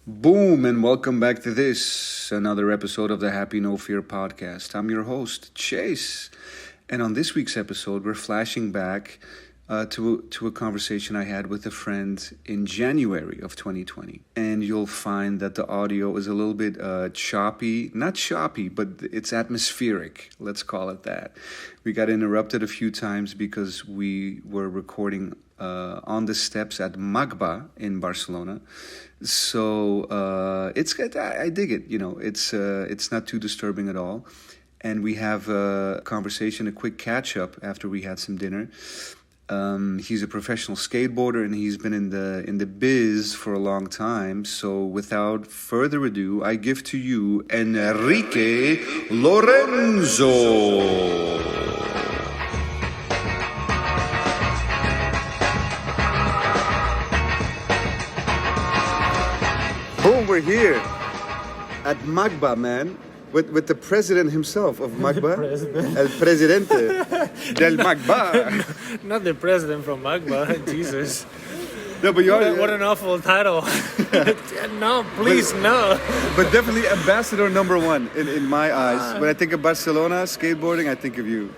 Boom, and welcome back to this, another episode of the Happy No Fear podcast. I'm your host, Chase. And on this week's episode, we're flashing back to a conversation I had with a friend in January of 2020. And you'll find that the audio is a little bit choppy. Not choppy, but it's atmospheric. Let's call it that. We got interrupted a few times because we were recording on the steps at Magba in Barcelona. So it's good. I dig it. You know, it's not too disturbing at all. And we have a conversation, a quick catch up after we had some dinner. He's a professional skateboarder and he's been in the biz for a long time. So without further ado, I give to you Enrique Lorenzo. Boom, we're here at Magba, man. With the president himself of Magba, El Presidente del Magba. Not the president from Magba, Jesus. No, but What an awful title. No, please, no. But definitely ambassador number one in my eyes. When I think of Barcelona, skateboarding, I think of you.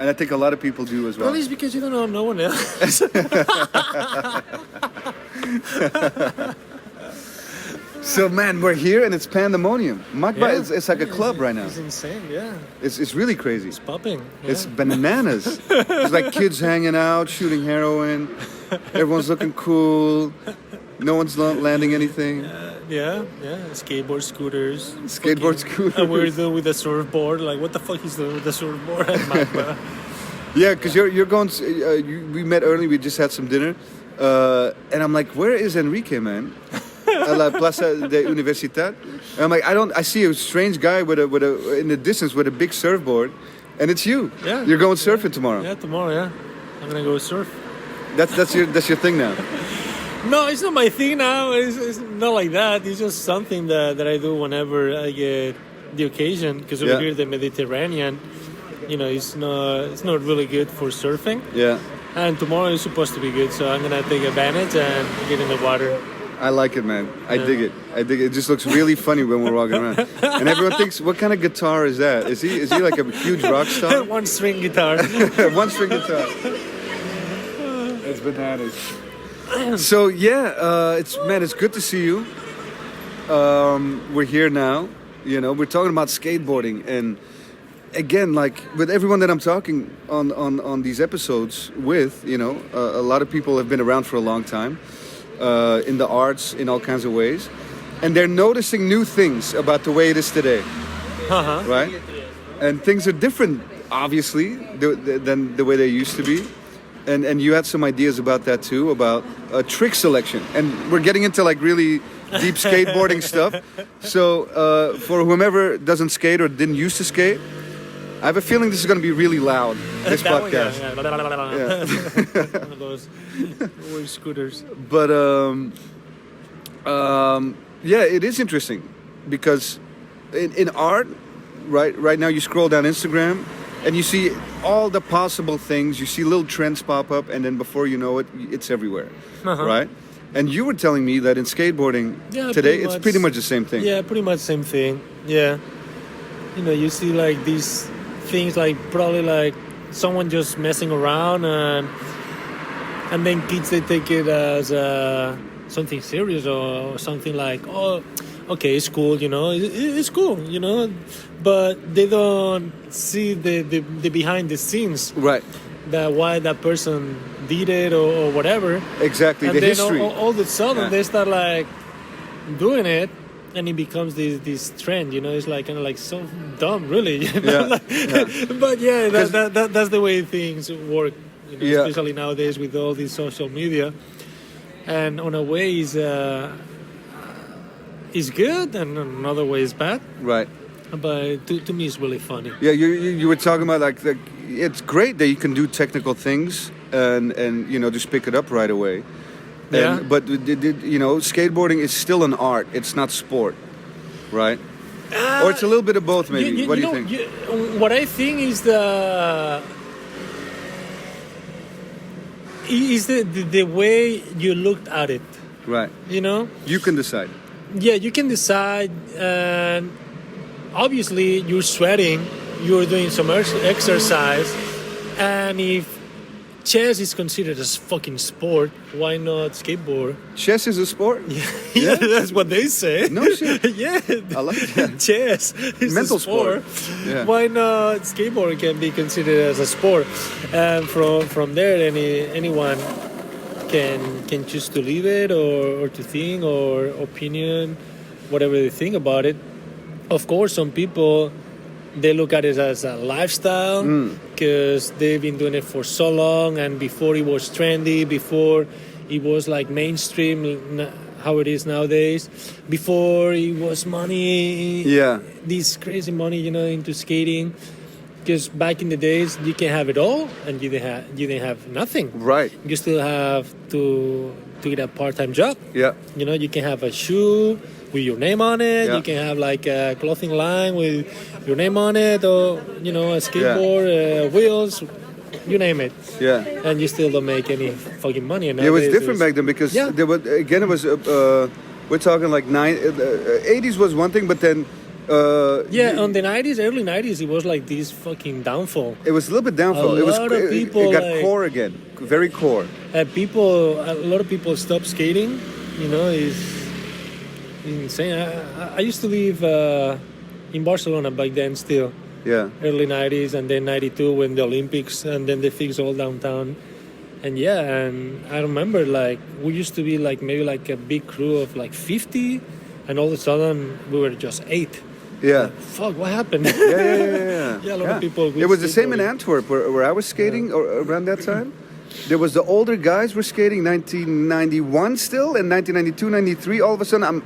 And I think a lot of people do as well. Well, it's because you don't know no one else. So, man, we're here and it's pandemonium. Magba is like a club right now. It's insane, yeah. It's really crazy. It's popping. Yeah. It's bananas. It's like kids hanging out, shooting heroin. Everyone's looking cool. No one's landing anything. Yeah. Skateboard scooters. Scooters. And we're doing with the surfboard. Like, what the fuck is doing with the surfboard at Magba? Yeah, because you're going. We met early. We just had some dinner, and I'm like, "Where is Enrique, man?" At La Plaza de Universidad. And I'm like, I see a strange guy with a in the distance with a big surfboard, and it's you. Yeah. You're going surfing tomorrow. Yeah, tomorrow. Yeah, I'm gonna go surf. That's your thing now. No, it's not my thing now. It's not like that. It's just something that I do whenever I get the occasion. Because over here, the Mediterranean, it's not really good for surfing. Yeah. And tomorrow is supposed to be good, so I'm gonna take advantage and get in the water. I like it, man. I dig it. It just looks really funny when we're walking around. And everyone thinks, what kind of guitar is that? Is he like a huge rock star? One string guitar. One string guitar. It's bananas. So yeah, it's good to see you. We're here now. We're talking about skateboarding, and again, like with everyone that I'm talking on these episodes with, a lot of people have been around for a long time. In the arts, in all kinds of ways. And they're noticing new things about the way it is today. Right? And things are different, obviously, than the way they used to be. And you had some ideas about that too, about trick selection. And we're getting into like really deep skateboarding stuff. So for whomever doesn't skate or didn't used to skate, I have a feeling this is going to be really loud, this podcast. Yeah. One of those scooters. But, it is interesting because in art, right now you scroll down Instagram and you see all the possible things. You see little trends pop up and then before you know it, it's everywhere, right? And you were telling me that in skateboarding today, it's pretty much the same thing. Yeah, pretty much the same thing. Yeah. You see like these things like probably like someone just messing around and then kids they take it as something serious or something like, oh, okay, it's cool, it's cool, but they don't see the behind the scenes, right? That why that person did it or whatever. Exactly, and the then history. All of a sudden they start like doing it. And it becomes this trend, it's like kind of like so dumb, really. But yeah, that's the way things work, especially nowadays with all this social media. And on a way is good, and another way is bad. Right. But to me, it's really funny. Yeah, you were talking about like it's great that you can do technical things and just pick it up right away. But skateboarding is still an art. It's not sport, right? Or it's a little bit of both, maybe. What do you think? What I think is the way you looked at it. Right. You know? You can decide. Yeah, you can decide, and obviously you're sweating, you're doing some exercise, and if chess is considered as fucking sport, why not skateboard? Chess is a sport? Yeah, that's what they say. No shit. Yeah. I like that. Chess is Mental a sport. Yeah. Why not skateboard can be considered as a sport? And from there, anyone can choose to leave it or to think or opinion, whatever they think about it. Of course, some people, they look at it as a lifestyle because they've been doing it for so long, and before it was trendy, before it was like mainstream, how it is nowadays, before it was money, this crazy money, into skating. Because back in the days, you can have it all, and you didn't have nothing. Right. You still have to get a part-time job. Yeah. You can have a shoe with your name on it. Yeah. You can have like a clothing line with your name on it, or a skateboard, wheels, you name it. Yeah. And you still don't make any fucking money. And It was nowadays different back then because there was, again, it was we're talking like 80s was one thing, but then on the 90s, early 90s, it was like this fucking downfall. it was a little bit downfall. A lot of people, it got like- core again, very core. A lot of people stopped skating. Is insane. I used to live in Barcelona back then still. Yeah. Early 90s, and then 92 when the Olympics, and then they fixed all downtown. And and I remember like we used to be like maybe like a big crew of like 50, and all of a sudden we were just 8. Yeah. Like, fuck, what happened? Yeah. Yeah, a lot of people. It was the same in skateboarding. Antwerp where I was skating or around that time. There was the older guys were skating 1991 still, and 1992, 93. All of a sudden,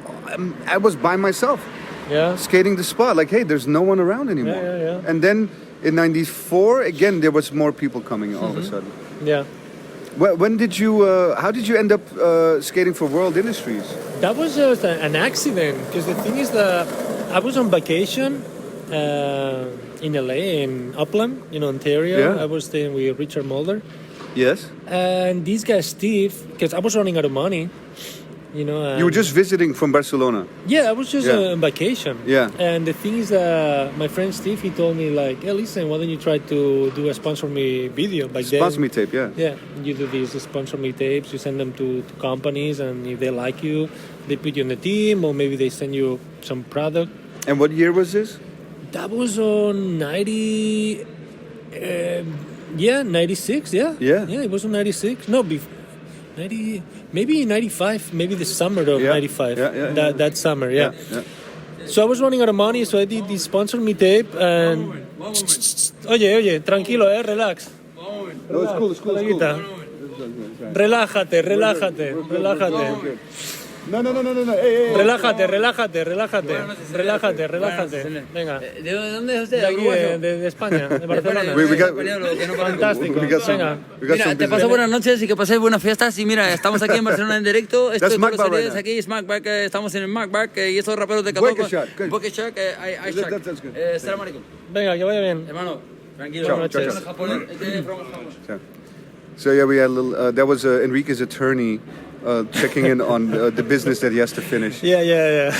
I was by myself. Yeah. Skating the spot, like, hey, there's no one around anymore. Yeah. And then in '94, again, there was more people coming all of a sudden. Yeah. When did you? How did you end up skating for World Industries? That was just an accident, because the thing is that I was on vacation in LA, in Upland, Ontario. Yeah. I was staying with Richard Mulder. Yes. And this guy, Steve, because I was running out of money, You were just visiting from Barcelona. Yeah, I was just on vacation. Yeah. And the thing is that my friend Steve, he told me like, hey, listen, why don't you try to do a sponsor me video? Sponsor me tape, yeah. Yeah, you do these sponsor me tapes, you send them to companies, and if they like you, they put you on the team, or maybe they send you some product. And what year was this? That was on 90... 96, yeah. Yeah. Yeah, it was on 96. No, 90, maybe 95, maybe the summer of 95. Yeah. That summer, yeah. So I was running out of money, so I did this sponsor me tape, and... Oye, tranquilo, relax. No, it's cool. Coleguita. Relájate. No. Hey. Relájate. Venga. ¿De dónde es usted? De aquí, de España, de Barcelona. We got- Fantástico. We got some- Venga. we got Mira, some te paso business. buenas noches y que paséis buenas fiestas. Y mira, estamos aquí en Barcelona en directo. Esto That's es Mac Bar right series now. aquí, Smackback. Estamos en el Mackback y estos raperos de Wake Catoco. a shot, good. Wake a shot, I shot. That's good. Salam alaikum. Venga, que vaya bien. Hermano, tranquilo. Chao, Buenas noches. Japonés, from Japón. So yeah, we had a little. That was Enrique's attorney checking in on the business that he has to finish. Yeah.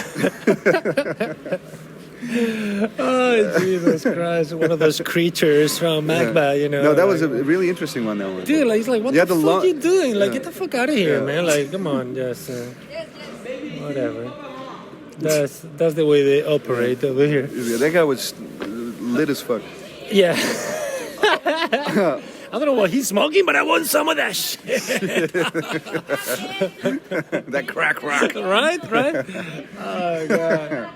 Oh, Jesus Christ. One of those creatures from Magba, No, that was a really interesting one. That one. Dude, like, he's like, what Yeah, the the fuck lo- you doing? Like, Yeah. get the fuck out of here, Yeah. man. Like, come on, just... whatever. That's the way they operate over here. Yeah, that guy was lit as fuck. Yeah. I don't know what he's smoking, but I want some of that shit. That crack rock. right? Oh, God.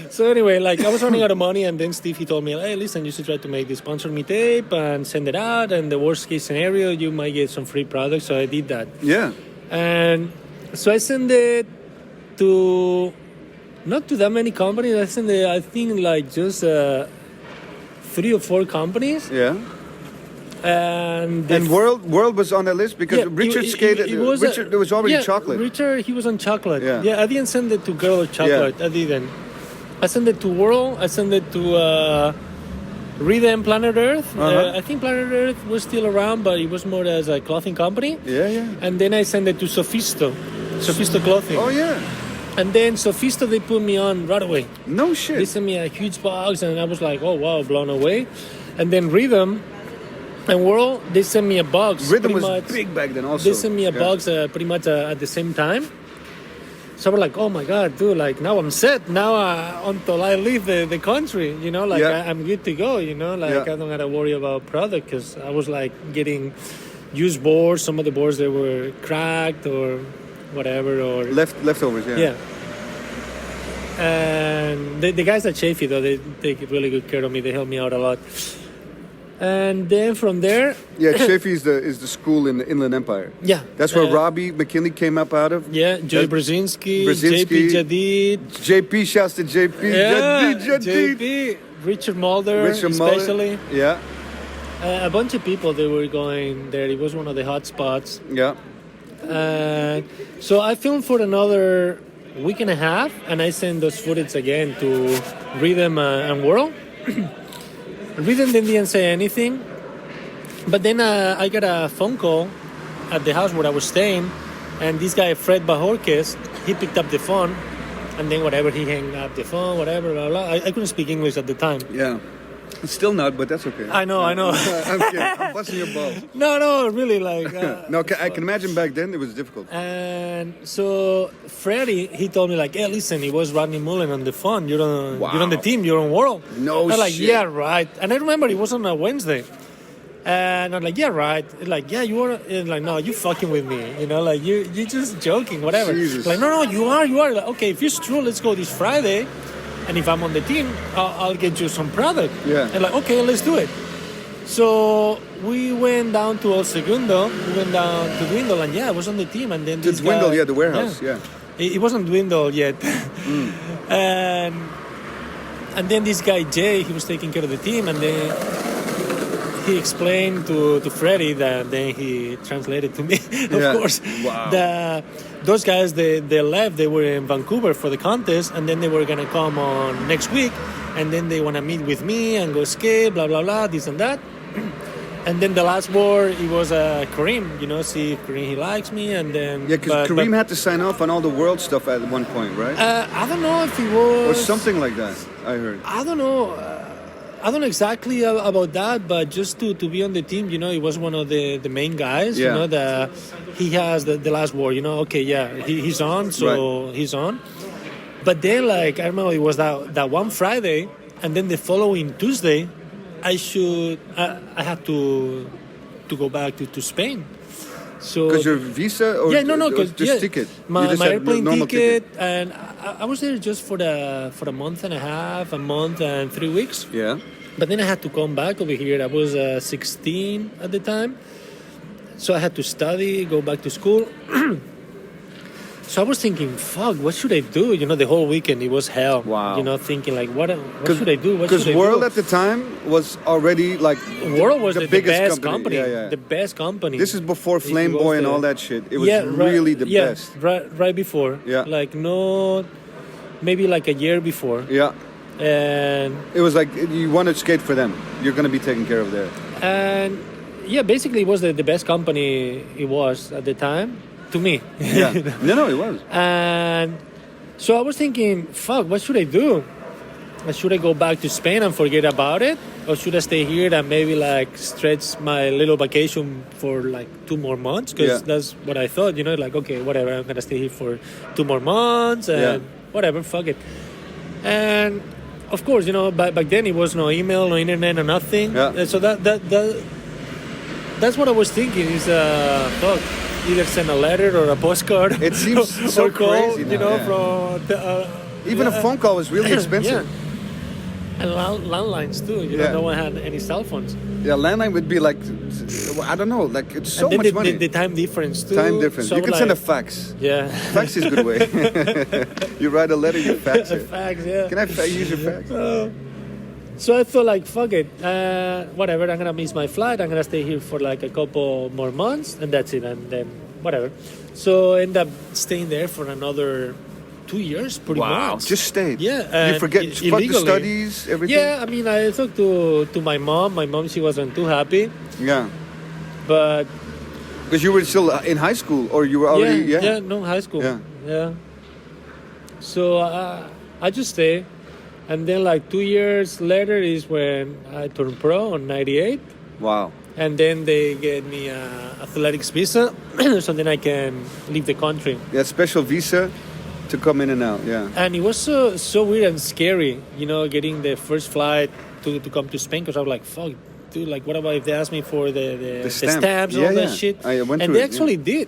So anyway, like, I was running out of money, and then Steve, he told me, hey, listen, you should try to make this sponsor me tape and send it out, and the worst case scenario, you might get some free products. So I did that. Yeah. And so I sent it to, not to that many companies. I sent it, I think, like, just 3 or 4 companies. Yeah. And World was on that list because yeah, Richard skated. Richard, there was already chocolate. Richard, he was on chocolate. Yeah. I didn't send it to Girl of Chocolate. I didn't. I sent it to World. I sent it to Rhythm Planet Earth. I think Planet Earth was still around, but it was more as a clothing company. Yeah. And then I sent it to Sophisto. Sophisto Clothing. Oh yeah. And then Sophisto, they put me on right away. No They shit. sent me a huge box, and I was like, oh wow, blown away. And then Rhythm and World, they sent me a box. Rhythm pretty was much. big back then also. They sent me a box pretty much at the same time. So we're like, oh my god, dude! Like now I'm set. Now until I leave the country, you know, like Yeah. I'm good to go. You know, like Yeah. I don't gotta worry about product because I was like getting used boards. Some of the boards they were cracked or whatever, or Leftovers, yeah. yeah. And the guys at Chafee, though, they take really good care of me. They help me out a lot. And then from there, Yeah, Chafee is the school in the Inland Empire. yeah, That's where Robbie McKinley came up out of. yeah, Joey That's- Brzezinski, Brzezinski. JP Jadid, JP, shouts to JP. yeah, Jadid. JP, Richard Mulder, Richard Mullen. especially. Yeah, A bunch of people, they were going there. It was one of the hot spots. yeah. So I filmed for another week and a half, and I sent those footage again to Rhythm and World. Rhythm didn't say anything, but then I got a phone call at the house where I was staying, and this guy Fred Bajorquez, he picked up the phone, and then whatever, he hung up the phone, whatever, blah blah. I couldn't speak English at the time. Yeah. Still not, but that's okay. I know. I'm kidding. I'm busting your balls. No, really, like. No, I can imagine back then it was difficult. And so Freddie, he told me like, hey, listen, it was Rodney Mullen on the phone. You're on the team. You're on World. No I'm like, shit. yeah, right. And I remember it was on a Wednesday. And I'm like, yeah, right. It's like, yeah, you are. It's like, no, you fucking with me. You know, like you just joking, whatever. Jesus. Like, no, you are. Like, okay, if it's true, let's go this Friday. And if I'm on the team, I'll get you some product. Yeah. And like, okay, let's do it. So we went down to El Segundo. We went down to Dwindle, and yeah, I was on the team. And then The this Dwindle, guy, yeah, the warehouse, yeah. It wasn't Dwindle yet. And then this guy Jay, he was taking care of the team, and then he explained to Freddie that then he translated to me, of Yeah. course. Wow. Those guys, they left. They were in Vancouver for the contest, and then they were gonna come on next week, and then they wanna meet with me and go skate, blah blah blah, this and that. And then the last war, it was Kareem. You know, see if Kareem he likes me, and then Yeah, because Kareem had to sign off on all the world stuff at one point, right? I don't know if he was Or something like that, I heard. I don't know. I don't know exactly about that, but just to be on the team, you know, he was one of the main guys. Yeah. You know, he has the last war. You know, okay, yeah, he's on, so he's on. But then, like, I remember it was that one Friday, and then the following Tuesday, I had to go back to Spain. So Because your visa or because just ticket? You My just had airplane normal ticket, and I was there just for a month and a half, a month and 3 weeks. Yeah. But then I had to come back over here. I was 16 at the time, so I had to study, go back to school. So I was thinking, fuck, what should I do? You know, the whole weekend it was hell. Wow. You know, thinking like, what should I do? Because World at the time was already like World was the biggest best company. Yeah. The best company. This is before It Flame was Boy and the- all that shit. It was really the best. Right before. Yeah. Like maybe like a year before. Yeah. And It was like you want to skate for them. You're going to be taken care of there. And yeah, basically it was the best company it was at the time to me. Yeah. No, it was. And so I was thinking, fuck, what should I do? Should I go back to Spain and forget about it? Or should I stay here and maybe like stretch my little vacation for like 2 more months? Because that's what I thought, you know, like, okay, whatever, I'm going to stay here for 2 more months and whatever, fuck it. And of course, you know, back then it was no email, no internet, no nothing. Yeah. So that's what I was thinking is, fuck, either send a letter or a postcard. It seems so or call, crazy now, you know, yeah. Even a phone call was really expensive. And landlines too. You know, no one had any cell phones. Yeah, landline would be like, I don't know, like it's so and then much money. The time difference too. Time difference. So You can like, send a fax. Yeah. Fax is a good way. You write a letter, you fax A it. fax, yeah. Can I use your fax? So I thought like, fuck it, whatever, I'm gonna miss my flight, I'm gonna stay here for like a couple more months, and that's it, and then whatever. So I end up staying there for another 2 years, pretty much. Just stayed. Yeah. You forget fuck the illegally. studies, everything? Yeah, I mean, I talked to my mom. My mom, she wasn't too happy, Yeah. but Because you were still in high school, or you were already... No, high school. Yeah. Yeah. So I just stay. And then like 2 years later is when I turned pro on 98. Wow. And then they gave me a athletics visa so then I can leave the country. Yeah, special visa to come in and out, yeah. And it was so weird and scary, you know, getting the first flight to come to Spain, because I was like, fuck, dude, like, what about if they ask me for the stamps and all that shit? I went and through they it, actually did.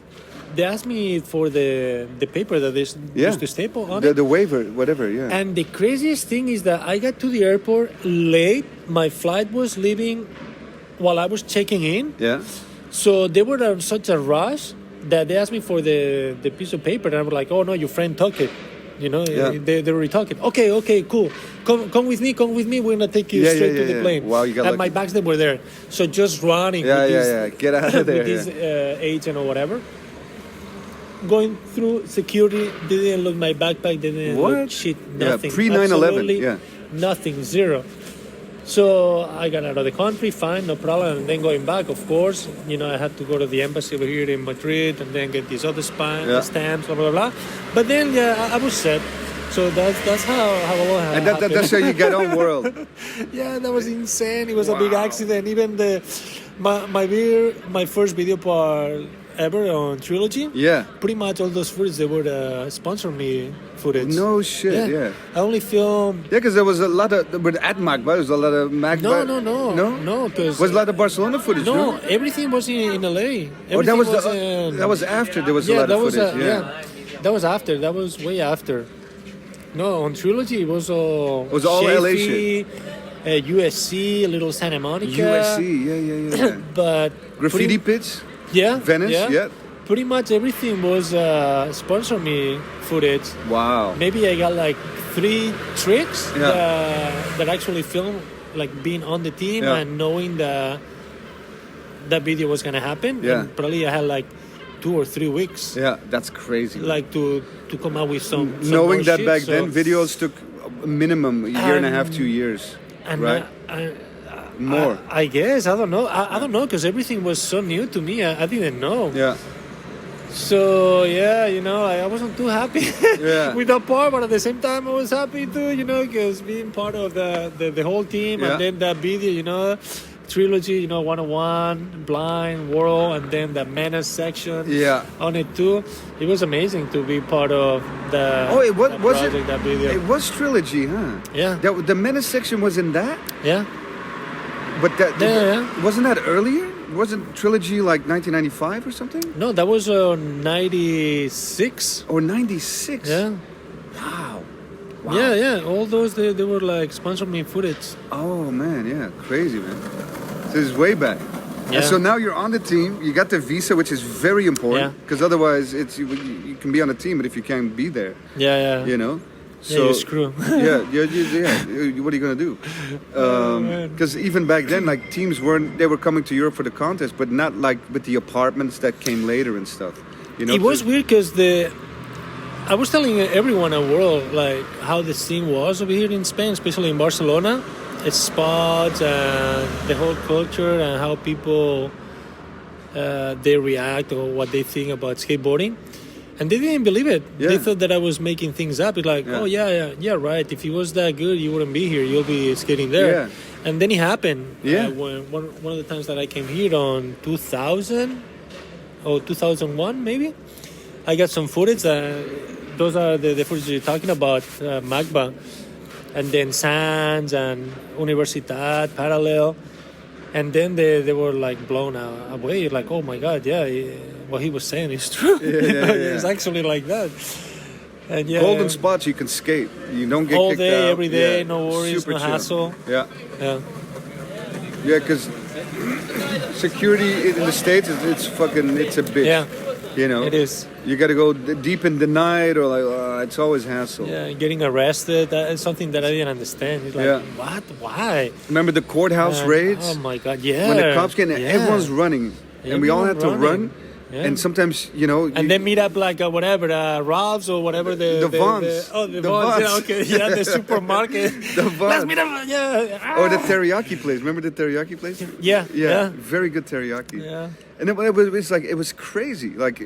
They asked me for the paper that they used to staple on it. The waiver, whatever, yeah. And the craziest thing is that I got to the airport late. My flight was leaving while I was checking in. Yeah. So they were in such a rush that they asked me for the piece of paper. And I was like, oh, no, your friend took it. You know, they already took it. Okay, cool. Come with me. We're going to take you straight to the plane. Wow, you got and lucky. my bags, they were there. So just running with this, get out of there. with this agent or whatever. Going through security, they didn't look my backpack, they didn't look shit, nothing. Pre 9/11, Absolutely nothing, zero. So I got out of the country, fine, no problem. And then going back, of course, you know, I had to go to the embassy over here in Madrid and then get these other stamps, blah, blah, blah. But then, I was set. So that's how all And happened. that's how you get on world. Yeah, that was insane. It was a big accident. Even my first video part ever on Trilogy. Yeah. Pretty much all those footage, they were sponsor me footage. No shit, yeah. I only filmed... Yeah, because there was a lot of... But at Magba, there was a lot of Magba... No, because... Was a lot of Barcelona footage, No, everything was in LA. Oh, that was after there was a lot of footage, that was after. That was way after. No, on Trilogy, it was all... It was all LA shit. USC, a little Santa Monica. USC, yeah. But... Graffiti pits? Yeah. Venice, yeah. Pretty much everything was sponsor me footage. Wow. Maybe I got like 3 tricks that actually filmed, like being on the team and knowing that video was gonna happen. Yeah. And probably I had like 2 or 3 weeks. Yeah, that's crazy. Like to come out with some knowing more that shit, back then, videos took a minimum a year and a half, 2 years, and right? More. I guess. I don't know. I don't know, because everything was so new to me. I didn't know. Yeah. So, you know, I wasn't too happy with that part, but at the same time, I was happy too, you know, because being part of the whole team and then that video, you know, Trilogy, you know, 101, Blind, World, and then the Menace section on it too. It was amazing to be part of the project, that video. It was Trilogy, huh? Yeah. The Menace section was in that? Yeah. But wasn't that earlier? Wasn't Trilogy like 1995 or something? No, that was 96. Or 96? Yeah. Wow. Yeah. All those, they were like sponsor me footage. Oh, man, yeah. Crazy, man. So this is way back. Yeah. And so now you're on the team. You got the visa, which is very important. Because otherwise, you can be on the team, but if you can't be there, you know. So you screw. yeah. What are you gonna do? Because even back then, like teams were coming to Europe for the contest, but not like with the apartments that came later and stuff. You know, it was weird because I was telling everyone in the world like how the scene was over here in Spain, especially in Barcelona. It's spots and the whole culture and how people they react or what they think about skateboarding. And they didn't believe it. Yeah. They thought that I was making things up. It's like, oh, yeah, right. If it was that good, you wouldn't be here. You'll be skating there. Yeah. And then it happened. Yeah. When one of the times that I came here on 2000 or 2001, maybe, I got some footage. Those are the footage you're talking about, Magba. And then Sands and Universitat, Parallel. And then they were like blown away. Like, oh my God, what he was saying is true. It's actually like that. And golden spots you can skate. You don't get all kicked day, out. every day, no worries, super no chill. hassle. Yeah, because security in the States, it's a bitch. Yeah, you know, it is. You got to go deep in the night, or like it's always hassle. Yeah, getting arrested. That's something that I didn't understand. It's like, what? Why? Remember the courthouse raids? Oh my God, yeah. When the cops came, everyone's running, and we all had to run. Yeah. And sometimes, you know, And then meet up like whatever, Ralph's or whatever The Vons. the The Vons. Yeah, Vons. okay, yeah, the supermarket. The Let's Vons. meet up. Yeah. Or the teriyaki place. Remember the teriyaki place? Yeah. Yeah, very good teriyaki. Yeah. And it was crazy. Like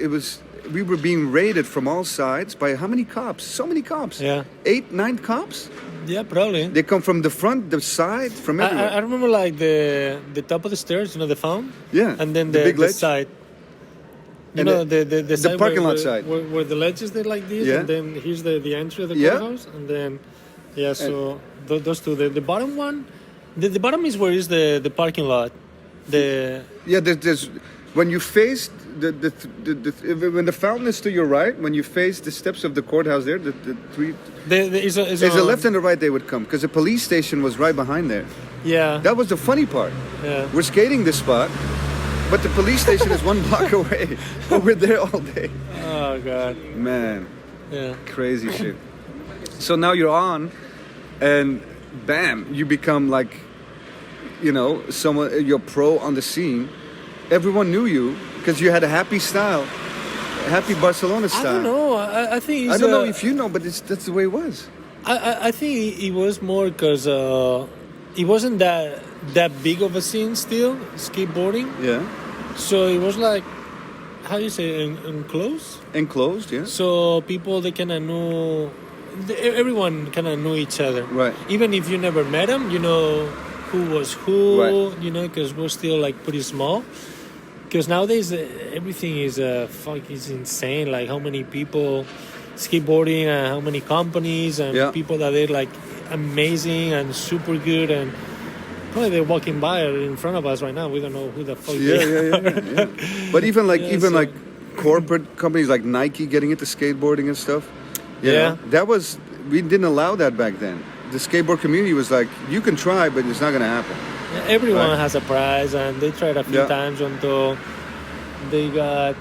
we were being raided from all sides by how many cops? So many cops. Yeah. 8, 9 cops. Yeah, probably. They come from the front, the side, from everywhere. I remember like the top of the stairs, you know, the fountain. Yeah. And then The big the ledge. side. You And know, the side parking lot where, side. Where the ledges they like this, Yeah. and then here's the entry of the Yeah. courthouse, and then so those two. The bottom one, the bottom is where is the parking lot. The Yeah, there's when you face when the fountain is to your right, when you face the steps of the courthouse there, the three. is There's a left and a right they would come because the police station was right behind there. Yeah. That was the funny part. Yeah. We're skating this spot, but the police station is 1 block away. But we're there all day. Oh God. Man, Yeah. crazy shit. So now you're on, and bam, you become like, you know, you're pro on the scene. Everyone knew you because you had a happy style, a happy Barcelona style. I don't know. I think it's, I don't know if you know, but that's the way it was. I think it was more because it wasn't that big of a scene still skateboarding. Yeah. So it was like, how do you say, enclosed. Enclosed, yeah. So people they kind of knew, everyone kind of knew each other. Right. Even if you never met them, you know who was who. Right. You know, because we're still like pretty small. Because nowadays everything is is insane. Like how many people skateboarding and how many companies and Yeah. people that they're like amazing and super good and probably they're walking by in front of us right now. We don't know who the fuck they are. Yeah. But even like Yeah, so- corporate companies like Nike getting into skateboarding and stuff. You Yeah. know, we didn't allow that back then. The skateboard community was like, you can try, but it's not going to happen. Everyone Right. has a prize, and they tried a few Yeah. times until they got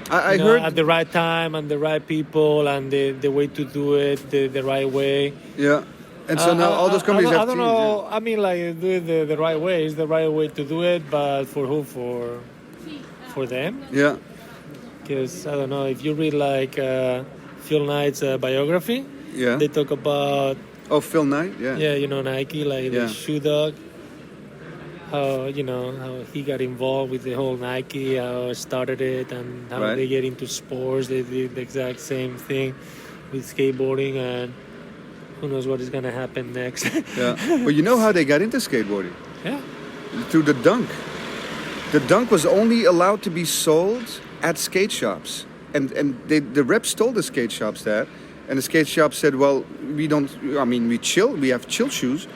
I you know, heard. at the right time and the right people and the way to do it the right way. Yeah. And so now all those companies I have don't teams. know. I mean, like do it the right way is the right way to do it, but for who? For them? Yeah. Because I don't know if you read like Phil Knight's biography. Yeah. They talk about Oh, Phil Knight. Yeah. yeah, you know Nike, like Yeah. the shoe dog. How how he got involved with the whole Nike, how it started it, and how Right. they get into sports. They did the exact same thing with skateboarding, and who knows what is gonna happen next? Yeah. But you know how they got into skateboarding? Yeah. Through the dunk. The dunk was only allowed to be sold at skate shops. And the reps told the skate shops that. And the skate shop said, well, we have chill shoes,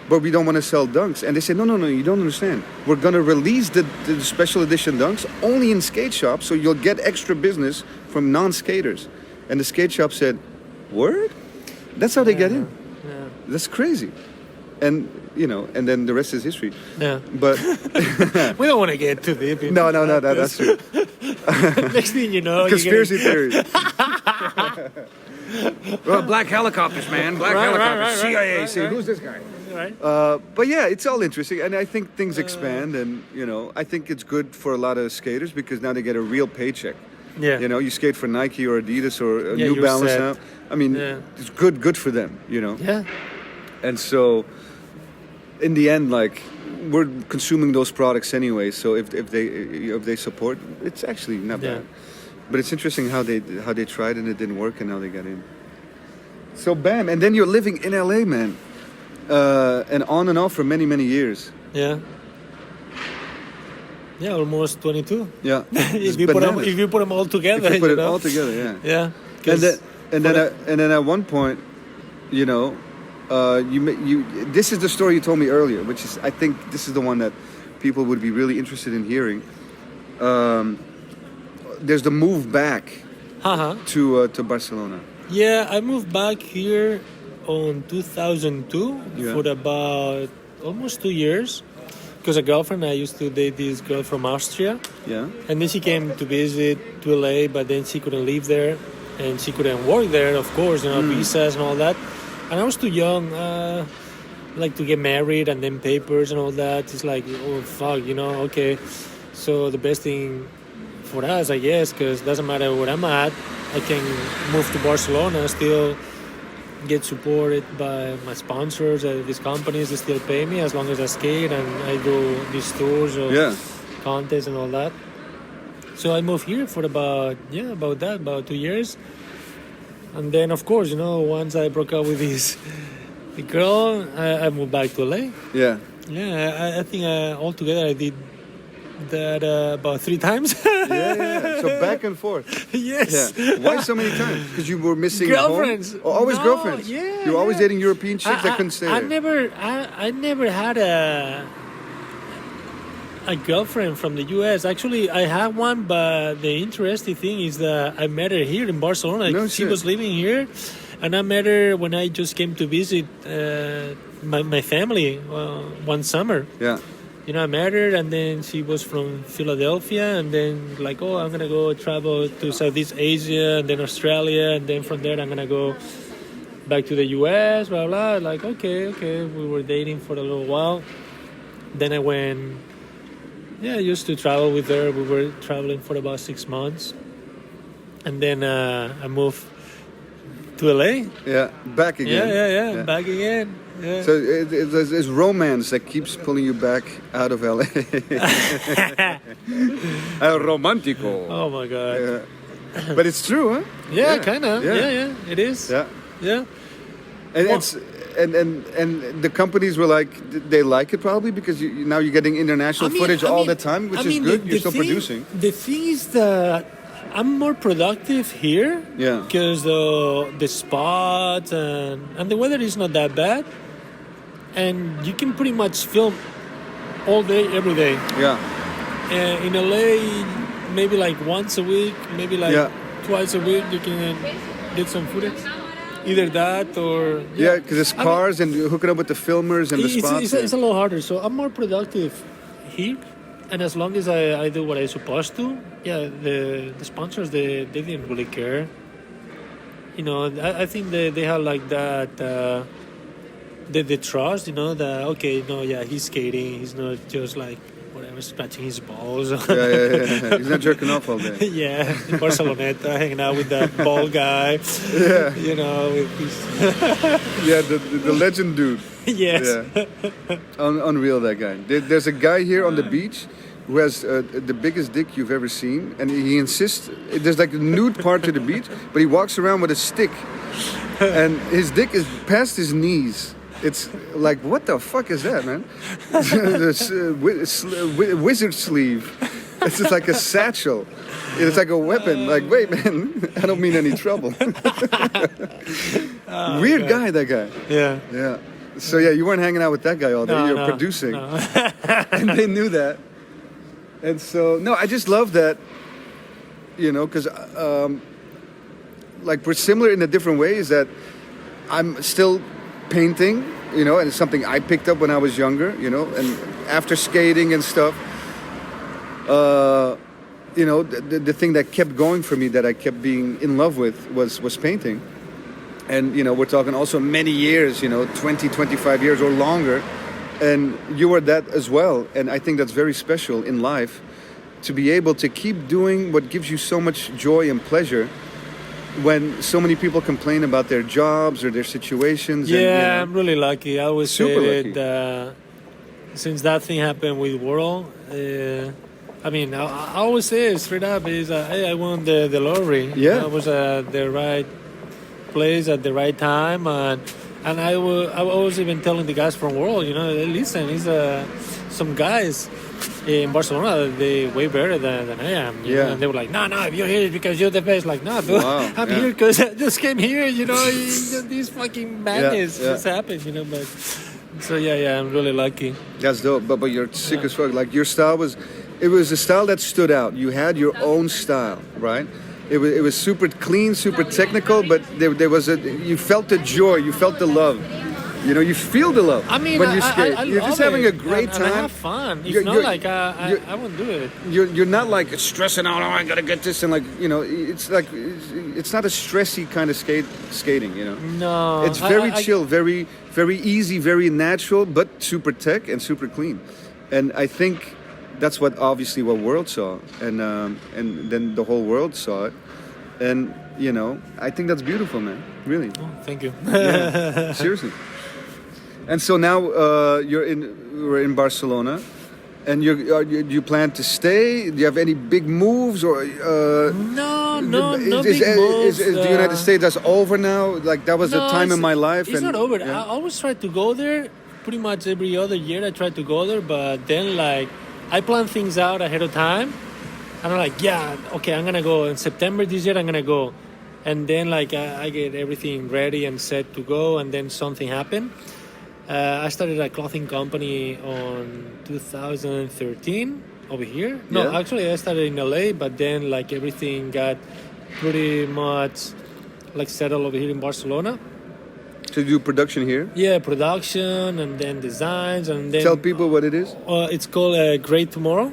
but we don't want to sell dunks. And they said, no, you don't understand. We're going to release the special edition dunks only in skate shops, so you'll get extra business from non-skaters. And the skate shop said, word? That's how they get in. Yeah. That's crazy. And, and then the rest is history. Yeah. But We don't want to get too deep. no, that's true. Next thing you know, Conspiracy theories. Well, black helicopters, man. Black helicopters. CIA. right, See, right. who's this guy? Right. But yeah, it's all interesting, and I think things expand, and I think it's good for a lot of skaters because now they get a real paycheck. Yeah. You skate for Nike or Adidas or Yeah, New you're Balance set. now. I mean, Yeah. it's good for them. Yeah. And so, in the end, like we're consuming those products anyway. So if they support, it's actually not Yeah. bad. But it's interesting how they tried and it didn't work, and now they got in. So bam, and then you're living in LA, man, and on and off for many years. Yeah. Yeah, almost 22. Yeah, if you put them all together, if you put it know? all together, yeah. Yeah. And then at one point, you this is the story you told me earlier, which is I think this is the one that people would be really interested in hearing. There's the move back to Barcelona. Yeah, I moved back here on 2002 Yeah. for about almost 2 years because a girlfriend I used to date this girl from Austria, Yeah. and then she came to visit to LA, but then she couldn't live there and she couldn't work there, of course, visas and all that. And I was too young, like to get married and then papers and all that. It's like, oh fuck, okay. So the best thing for us, I guess, because it doesn't matter where I'm at. I can move to Barcelona, still get supported by my sponsors, these companies. They still pay me as long as I skate and I do these tours or contests and all that. So I moved here for about 2 years. And then, of course, once I broke up with the girl, I moved back to LA. Yeah. Yeah, I think altogether I did that about 3 times. Yeah. So back and forth. Yes. Yeah. Why so many times? Because you were missing girlfriends. Home? Oh, always No, girlfriends. yeah, You were always yeah. dating European chicks that couldn't stay there. I never had a girlfriend from the U.S. Actually, I had one, but the interesting thing is that I met her here in Barcelona. No She shit. was living here, and I met her when I just came to visit my family one summer. Yeah. I met her, and then she was from Philadelphia, and then I'm gonna go travel to Southeast Asia, and then Australia, and then from there I'm gonna go back to the U.S. Blah blah. Like okay. We were dating for a little while. Then I went. Yeah, I used to travel with her. We were traveling for about 6 months, and then I moved to LA. Yeah. Back again. Yeah. Back again. Yeah. So it's romance that keeps pulling you back out of LA. Romantico. Oh my God. Yeah. But it's true, huh? Yeah, kind of. Yeah. Yeah, it is. Yeah. Yeah. And Well- it's and the companies were like they like it probably because now you're getting international footage all the time, which is good. You're still producing. The thing is that I'm more productive here. Yeah. Because the spots and the weather is not that bad, and you can pretty much film all day, every day. Yeah. In LA, maybe like once a week, maybe like twice a week, you can get some footage. Either that or Yeah, because it's cars and you hook it up with the filmers and the spots. It's a little harder. So I'm more productive here, and as long as I do what I'm supposed to, the sponsors they didn't really care. I think they have like that. The trust, that he's skating. He's not just like whatever scratching his balls. Yeah. He's not jerking off all day. Yeah, in Barceloneta, hanging out with that bald guy. Yeah. With his Yeah, the legend dude. yes. Yeah. Unreal, that guy. There's a guy here on the beach who has the biggest dick you've ever seen, and he insists. There's like a nude part to the beach, but he walks around with a stick, and his dick is past his knees. It's like, what the fuck is that, man? This wizard sleeve. It's just like a satchel. It's like a weapon. Like, wait, man, I don't mean any trouble. Weird guy, that guy. Yeah. Yeah. So yeah, you weren't hanging out with that guy all day. You were producing, and they knew that. And so I just love that. Because like we're similar in a different ways. That I'm still painting, and it's something I picked up when I was younger, and after skating and stuff, the thing that kept going for me, that I kept being in love with was painting. And, we're talking also many years, 20, 25 years or longer. And you were that as well. And I think that's very special in life, to be able to keep doing what gives you so much joy and pleasure, when so many people complain about their jobs or their situations. Yeah, I'm really lucky. I always Super say lucky. that since that thing happened with World, I always say it straight up is, hey, I won the lottery. Yeah. I was at the right place at the right time, and I was even telling the guys from World, listen, it's some guys in Barcelona, they way better than I am. You know? And they were like, no, if you're here, it's because you're the best. Like, no, dude, I'm here because I just came here. This fucking madness just happened. But so I'm really lucky. That's dope. But you're sick as fuck. Like, your style was a style that stood out. You had your own style, right? It was super clean, super technical, but there was you felt the joy, you felt the love. You feel the love when you skate. You're just having a great time. And I have fun. It's not like I won't do it. You're not like stressing out. Oh, I gotta get this, and it's like it's not a stressy kind of skating. No, it's very chill, very very easy, very natural, but super tech and super clean. And I think that's what obviously what world saw, and then the whole world saw it, and I think that's beautiful, man. Really. Oh, thank you. Yeah, seriously. And so now we're in Barcelona, and you plan to stay? Do you have any big moves or? No big moves. Is the United States that's over now? Like that was a time in my life. It's not over. I always try to go there. Pretty much every other year I try to go there, but then like I plan things out ahead of time, and I'm like, yeah, okay, I'm gonna go in September this year. I'm gonna go, and then like I get everything ready and set to go, and then something happened. I started a clothing company on 2013 over here. No, actually I started in LA, but then like everything got pretty much like settled over here in Barcelona. To do production here? Yeah, production and then designs and then... Tell people what it is. It's called Great Tomorrow.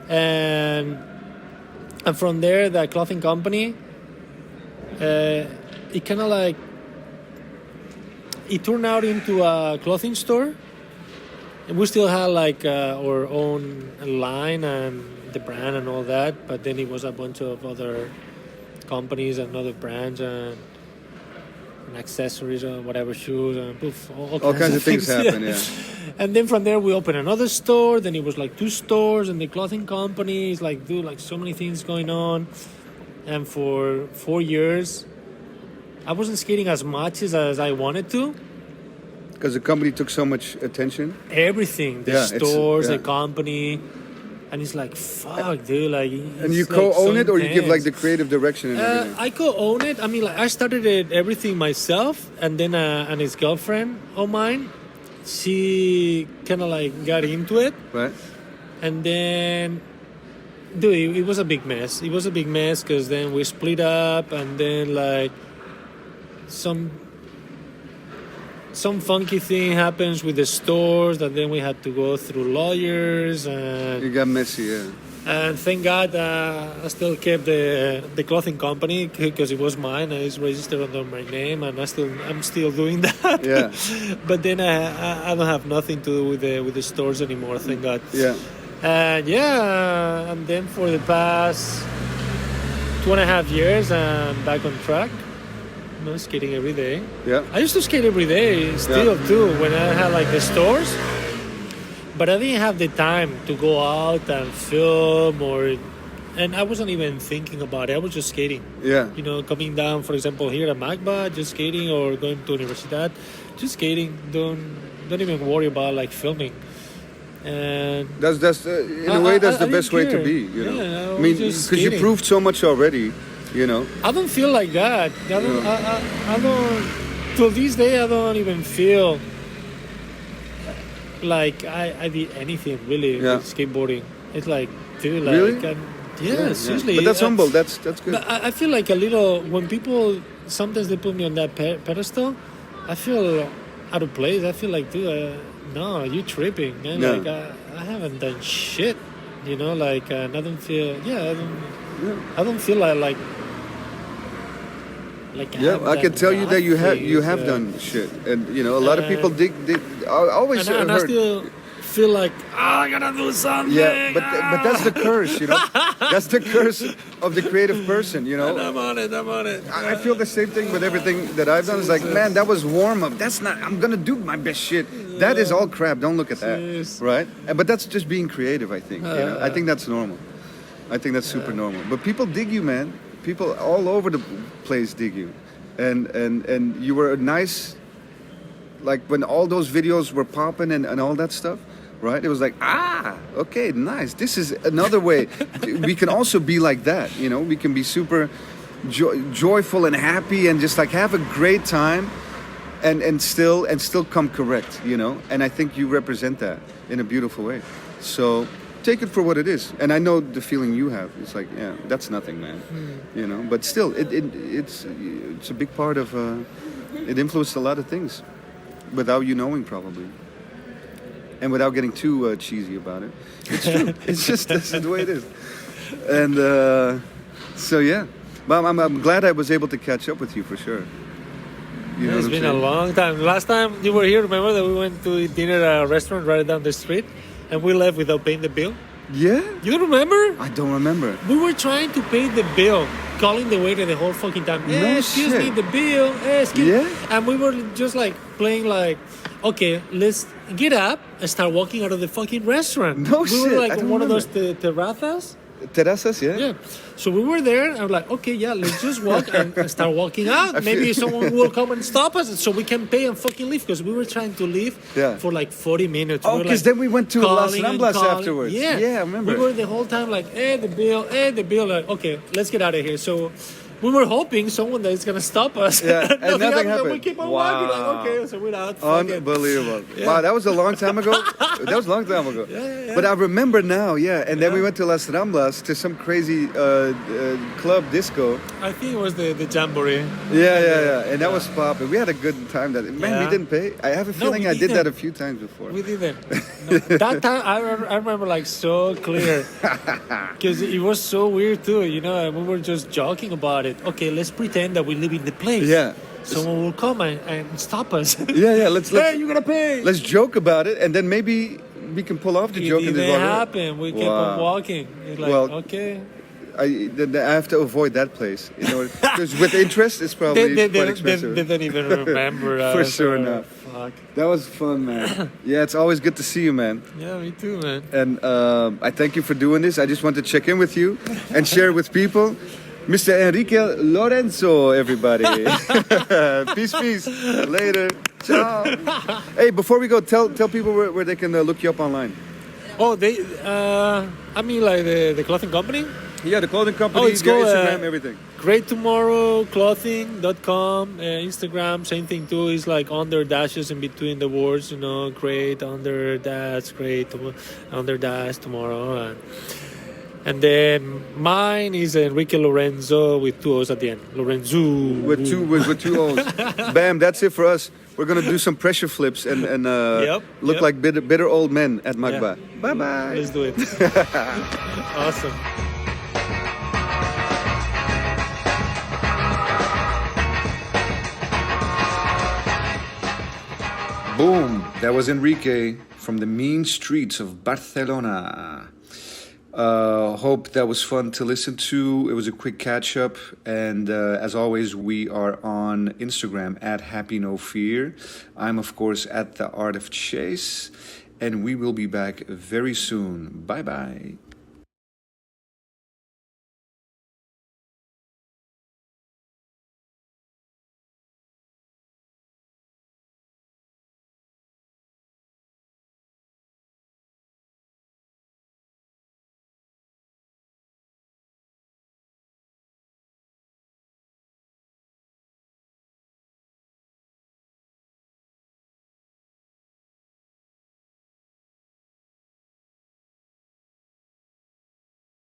And from there, the clothing company, it kind of like... It turned out into a clothing store. And we still had like our own line and the brand and all that. But then it was a bunch of other companies and other brands and accessories or whatever, shoes and poof, all kinds of things happen. Yeah. And then from there we opened another store. Then it was like 2 stores, and the clothing companies like do like so many things going on. And for 4 years, I wasn't skating as much as I wanted to. Because the company took so much attention. Everything, the stores, the company. And it's like, fuck, dude, like... And you co-own it, or you give, like, the creative direction and everything? I co-own it. I mean, like, I started everything myself, and then and his girlfriend of mine, she kind of, like, got into it. Right. And then, dude, it was a big mess. It was a big mess, because then we split up, and then, like, some funky thing happens with the stores, and then we had to go through lawyers, and it got messy, yeah. And thank God I still kept the clothing company because it was mine. It's registered under my name, and I'm still doing that. Yeah. But then I don't have nothing to do with the stores anymore. Thank God. Yeah. And and then for the past 2.5 years, I'm back on track. Skating every day. Yeah. I used to skate every day still too when I had like the stores, but I didn't have the time to go out and film and I wasn't even thinking about it. I was just skating. Yeah. Coming down, for example, here at Magba, just skating, or going to Universidad, just skating. Don't even worry about like filming. And that's in a way that's the best way to be. I mean, because you proved so much already. I don't feel like that. I don't. Till this day, I don't even feel like I did anything really with skateboarding. It's like, dude, like, really? Seriously. But that's humble. That's good. But I feel like a little when people sometimes they put me on that pedestal. I feel out of place. I feel like, dude, no, you tripping, man. Like I haven't done shit. Like I don't feel. I don't feel like. I can tell you that you have done shit, and a lot of people dig. I always heard. I still feel like I gotta do something. Yeah, but that's the curse, That's the curse of the creative person, And I'm on it. I feel the same thing with everything that I've done. It's like, man, that was warm up. That's not. I'm gonna do my best shit. That is all crap. Don't look at that, right? But that's just being creative. I think. I think that's normal. I think that's super normal. But people dig you, man. People all over the place dig you, and you were a nice, like when all those videos were popping and all that stuff, right? It was like, okay, nice. This is another way. We can also be like that, We can be super joyful and happy and just like have a great time, and still come correct, And I think you represent that in a beautiful way. So. Take it for what it is, and I know the feeling you have. It's like, that's nothing, man. But still, it's a big part of. It influenced a lot of things, without you knowing, probably, and without getting too cheesy about it. It's true. It's just this is the way it is, and so yeah. But I'm glad I was able to catch up with you for sure. It's been a long time. Last time you were here, remember that we went to dinner at a restaurant right down the street. and we left without paying the bill. Yeah? You remember? I don't remember. We were trying to pay the bill, calling the waiter the whole fucking time. No Hey, excuse me, shit. the bill. Hey, excuse Yeah? And we were just like playing like, okay, let's get up and start walking out of the fucking restaurant. No we shit, were I like don't one of remember. those terrazas. Terrazas, yeah? Yeah. So we were there and I'm like, okay, yeah, let's just walk and start walking out. I Maybe feel- someone will come and stop us so we can pay and fucking leave because we were trying to leave Yeah. for like 40 minutes. Oh, We were, because like, then we went to Las calling and Ramblas calling. afterwards. Yeah. Yeah, I remember. We were the whole time like, hey, the bill. Like, okay, let's get out of here. So we were hoping someone that is going to stop us. Yeah, and nothing happened. We keep on Wow. walking like, okay, so we're out. Fuck it. Unbelievable. Yeah. Wow, that was a long time ago. That was a long time ago. Yeah. But I remember now, yeah. And then Yeah. we went to Las Ramblas to some crazy club disco. I think it was the Jamboree. Yeah. And that was popping. We had a good time. That man, we Yeah. didn't pay. I have a No, feeling we I did that didn't. a few times before. We didn't. No, that time I remember like so clear because it was so weird too. You know, and we were just joking about it. Okay, let's pretend that we live in the place. Yeah. Someone will come and stop us. Yeah. Hey, you're gonna pay. Let's joke about it, and then maybe we can pull off the It joke and didn't just walk away. happen. We kept on Wow. walking. It's like Well, okay. I have to avoid that place, you know, because with interest, it's probably quite expensive. They don't even remember us. For sure or- not. Fuck. That was fun, man. Yeah, it's always good to see you, man. Yeah, me too, man. And I thank you for doing this. I just want to check in with you and share with people. Mr. Enrique Lorenzo, everybody. Peace. Later. Ciao. Hey, before we go, tell people where they can look you up online. Oh, they. I mean, like the clothing company. Yeah, the clothing company, Oh, it's your called, Instagram, everything. Great Tomorrow Clothing.com, Instagram, same thing too. Is like under dashes in between the words, you know, great under dash, under dash tomorrow. And then mine is Enrique Lorenzo with two O's at the end. Lorenzo. With two O's. Bam, that's it for us. We're going to do some pressure flips and look Yep. like bitter old men at Magba. Yeah. Bye-bye. Let's do it. Awesome. Boom! That was Enrique from the mean streets of Barcelona. Hope that was fun to listen to. It was a quick catch up, and as always, we are on Instagram at Happy No Fear. I'm of course at The Art of Chase, and we will be back very soon. Bye bye.